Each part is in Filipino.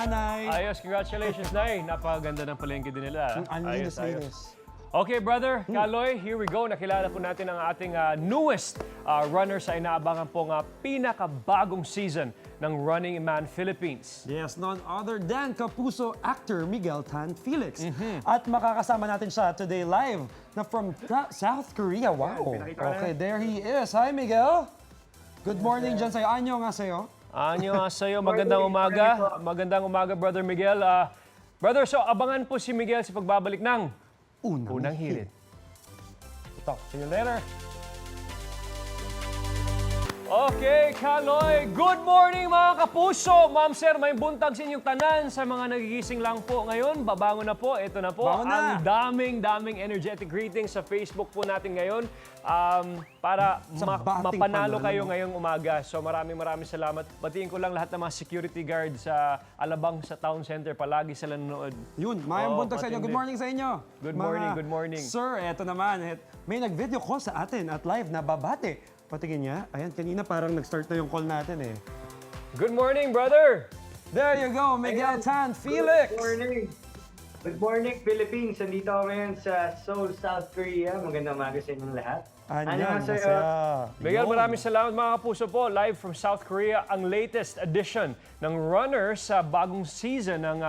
Nay? Ayos, congratulations, Nay. Napakaganda ng palengke din nila. Ang linis-linis. Okay, brother, Kaloy, here we go. Nakilala po natin ang ating newest runner sa inaabangan pong pinakabagong season ng Running Man Philippines. Yes, none other than Kapuso actor Miguel Tan Felix. At makakasama natin siya today live na from South Korea. Wow. Okay, there he is. Hi, Miguel. Good morning dyan sa'yo. Anyo nga sa'yo. Anyo nga sa'yo, magandang umaga. Magandang umaga, Brother Miguel. Brother, so abangan po si Miguel sa pagbabalik ng Unang Hirit. Talk to you later. Okay, Kaloy. Good morning mga kapuso. Ma'am, sir, may buntag sa inyong tanan sa mga nagigising lang po ngayon. Babangon na po. Ito na po. Bangon na. Ang daming energetic greetings sa Facebook po natin ngayon para bating mapanalo panalo. kayo ngayong umaga. So maraming salamat. Batiin ko lang lahat ng mga security guards sa Alabang sa Town Center. Palagi sila nanonood. Yun, mayang Oo, buntag sa inyo. matindi. Good morning sa inyo. Good morning, good morning. Sir, eto naman. May nag-video call sa atin at live na babate. Patingin niya. Ayan, kanina parang nag-start na yung call natin eh. Good morning, brother! There you go, Miguel Tan Felix. Good morning. Good morning, Philippines. Nandito ako ngayon sa Seoul, South Korea. Magandang umaga sa inyong lahat. Anyan, Annyeonghaseyo. masaya. Miguel, Yun. maraming salamat mga kapuso po. Live from South Korea, ang latest edition ng runner sa bagong season ng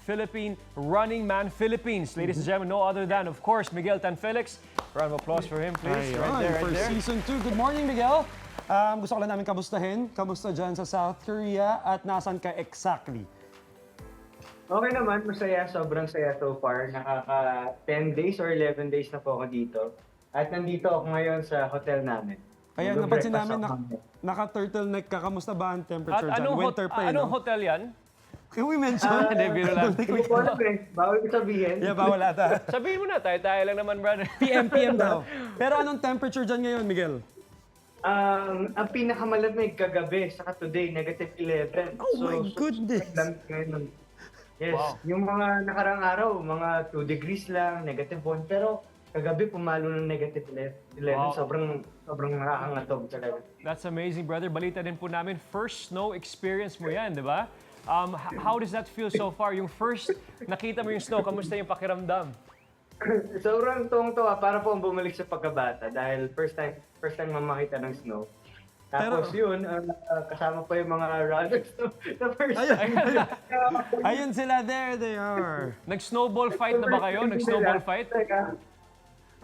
Philippine Running Man Philippines. Ladies and gentlemen, no other than, of course, Miguel Tan Felix. Round of applause for him, please. Ayun, for season 2. Good morning, Miguel. Gusto ko lang namin kamustahin. Kamusta dyan sa South Korea at nasan ka exactly? Okay naman, masaya. Sobrang saya so far. Nakaka 10 days or 11 days na po ako dito. At nandito ako ngayon sa hotel namin. Ayan, napansin Mag-breakfast namin, ako ngayon. naka-turtleneck ka. Kamusta ba ang At temperature dyan? Winter pa eh, anong no? hotel yan? Can we mention? Hindi, biro lang. Hindi ko alam eh. Bawal ko sabihin. Yeah, bawal ata. Sabihin mo na, tayo lang naman, brother. PM daw. Pero anong temperature dyan ngayon, Miguel? Ang pinakamalamig kagabi, saka today, -11. Oh my goodness. lamig ngayon. Yes, Wow. yung mga nakarang araw, mga 2 degrees lang, -1. Pero kagabi pumalo ng -11. Wow. Sobrang nakakangatog talaga. That's amazing, brother. Balita din po namin, first snow experience mo yan, di ba? How does that feel so far? Yung first nakita mo yung snow, kamusta yung pakiramdam? Sobrang tuwang-tuwa para po ang bumalik sa pagkabata dahil first time mamakita ng snow. Tapos yun, kasama pa yung mga runners na first time. Ayun sila, there they are. Nag-snowball fight na ba kayo? Nag-snowball fight?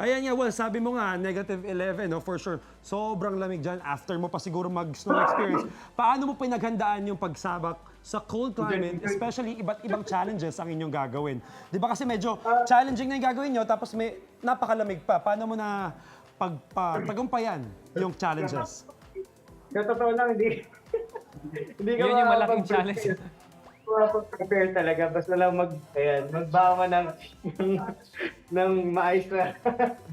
Ayan nga, well, sabi mo nga, -11, no, for sure. Sobrang lamig dyan. After mo pa siguro mag-snow experience. Paano mo pinaghandaan yung pagsabak sa cold climate, especially iba't ibang challenges ang inyong gagawin? Di ba kasi medyo challenging na yung gagawin nyo, tapos may napakalamig pa. Paano mo na pagtagumpayan yung challenges? Sa totoo lang, hindi ka Yun yung malaking challenge. prepare talaga. Basta lang magbawa ng maayos na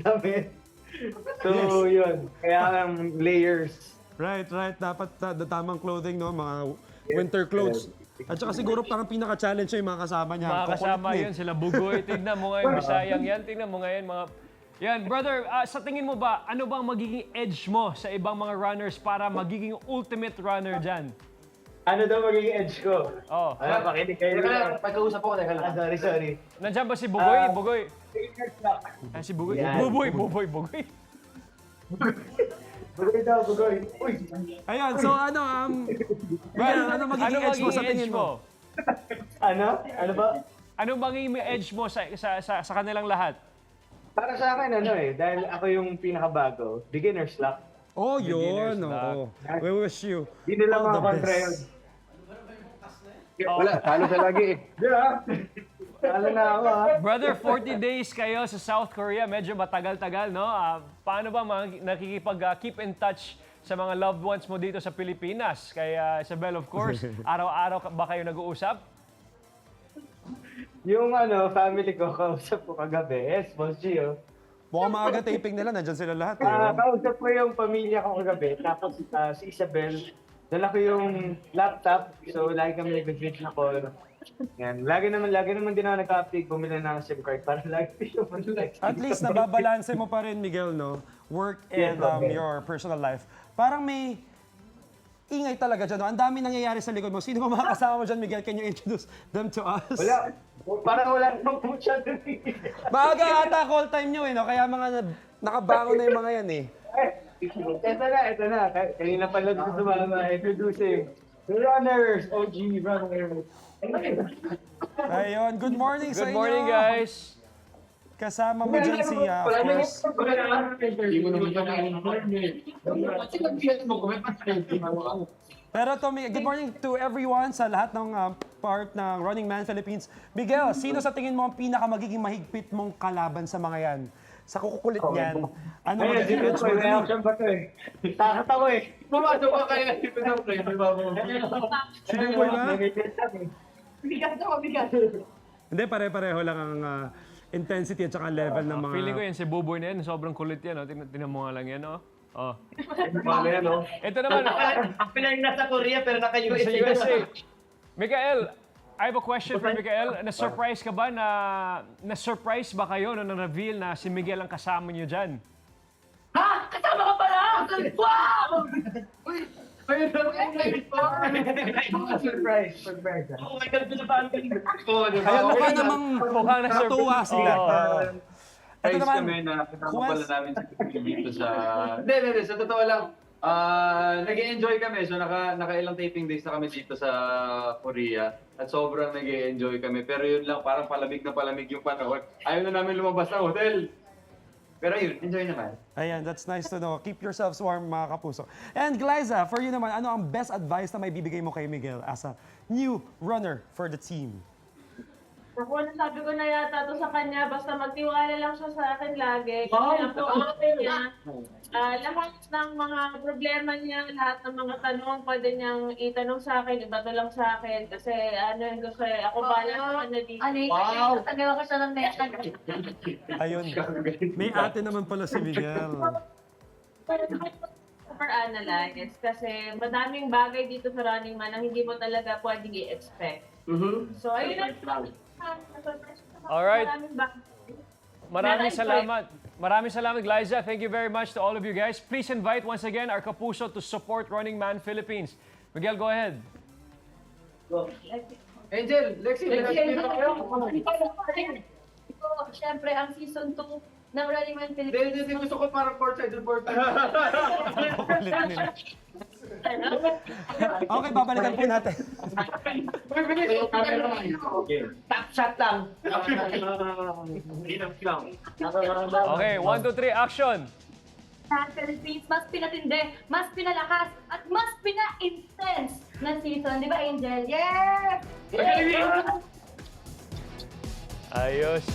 damit. So, yun. Kaya layers. Right. Dapat tamang clothing, no? Mga winter clothes. At saka siguro parang pinaka-challenge yung mga kasama niya. Mga kasama Kukulit yun, sila Bugoy. Tignan mo ngayon, Bisayang yan. Tignan mo ngayon, mga... Yan, brother, sa tingin mo ba, ano bang magiging edge mo sa ibang mga runners para magiging ultimate runner dyan? Ano daw magiging edge ko? Oh. Makinig kayo. Pagkausap ako, teka lang. Sorry. Nandiyan ba si Bugoy? Ah. Bugoy. Bugoy. Si Bugoy. Yan. Bugoy. Bugoy daw, bugoy. Uy! Ayan, so Miguel, ano magiging edge mo sa tingin mo? Ano? Ano ba? Ano magiging edge mo sa kanilang lahat? Para sa akin, dahil ako yung pinakabago, beginner's luck. Oh, yun. Beginners Oo. We wish you Di nila all the mga kontra yun. best. Wala, talo siya lagi eh. Di ba? Talo na ako, ha? Brother, 40 days kayo sa South Korea. Medyo matagal-tagal, no? Paano ba nakikipag-keep in touch sa mga loved ones mo dito sa Pilipinas? Kay Isabel, of course. Araw-araw ba kayo nag-uusap? Yung family ko, kausap ko kagabi. Yes, Boss Gio. Mukhang maaga taping nila, nandyan sila lahat. Eh, oh. Kausap ko yung pamilya ko kagabi. Tapos si Isabel, dala ko yung laptop. So, lagi kami nag-video na call. Yan. Lagi naman din ako nag-update, bumili na ng SIM card para lagi yung At least nababalanse mo pa rin, Miguel, no? Work and Yeah, okay. your personal life. Parang ingay talaga dyan. No? Ang dami nangyayari sa likod mo. Sino ba mga kasama mo dyan, Miguel? Can you introduce them to us? Wala. Parang wala namang po siya dun eh. Maaga ata call time nyo, eh, no? Kaya mga nakabangon na yung mga yan, eh. Ito na. Kanina pala gusto introducing the runners, OG runners. Ayun, good morning sa Good inyo. morning, guys. Kasama mo dyan si, of course. Hindi mo naman Pero Tommy, good morning to everyone sa lahat ng part ng Running Man Philippines. Miguel, sino sa tingin mo ang magiging mahigpit mong kalaban sa mga yan? Sa kukulit niyan, ano Ayun, magiging edge mo? may option ba ito eh? Takot ako eh. Pumasok ka kaya dito ng play. Sino yung boy ba? Bigat. Hindi, pare-pareho lang ang intensity at saka level ng mga... Feeling ko yan si Buboy na yan. Sobrang kulit yan. Oh. Tingnan mo nga lang yan. Oh. Oh. Paano yan, no? Ito naman. Ang pinang nasa Korea pero Sa naka-USA. USA. Mikael, I have a question for Mikael. Na-surprise ka ba na-surprise ba kayo na na-reveal na si Miguel ang kasama niyo dyan? Ha? Kasama ka pala! Wow! Surprise. Oh my God, pinapanood ko. Kaya mukha namang Mukhang natuwa sila. Ito Guys, naman, kami na kasama pala quest- namin si Kuya dito sa... Hindi. Sa totoo lang, nag-enjoy kami. So, naka-ilang taping days na kami dito sa Korea. At sobrang nag-enjoy kami. Pero yun lang, parang palamig na palamig yung panahon. Ayaw na namin lumabas ng hotel. Pero yun, enjoy naman. Ayan, that's nice to know. Keep yourselves warm, mga kapuso. And Glyza, for you naman, ano ang best advice na may bibigay mo kay Miguel as a new runner for the team? Ako, nasabi ko na yata to sa kanya, basta magtiwala lang siya sa akin lagi. Kasi ako open niya. Lahat ng mga problema niya, lahat ng mga tanong, pwede niyang itanong sa akin, iba to lang sa akin. Kasi ano yung gusto eh, ako bala sa kanya dito. Wow! Tagawa ko siya ng message. Ayun, may ate naman pala si Miguel. Overanalyze kasi madaming bagay dito sa Running Man na hindi mo talaga pwedeng i-expect. So, ayun lang. Alright. Maraming bagay. Maraming salamat. Maraming salamat, Glyza. Thank you very much to all of you guys. Please invite once again our kapuso to support Running Man Philippines. Miguel, go ahead. Angel, Lexi, Siyempre, ang season 2 ng Running Man Hindi, Philippines. gusto ko parang courtside. Kulit nila. Okay, babalikan po natin. Top shot lang. Okay, 1, 2, 3, action! Sa Philippines, mas pinatindi, mas pinalakas, at mas pina-intense na season. Di ba, Angel? Yes! Ayos.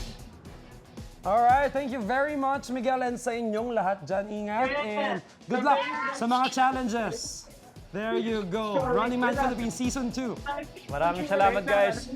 Alright, thank you very much, Miguel, and sa inyong lahat dyan. Ingat and good luck sa mga challenges. There you go. Running Man Philippines Season 2. Maraming salamat, guys.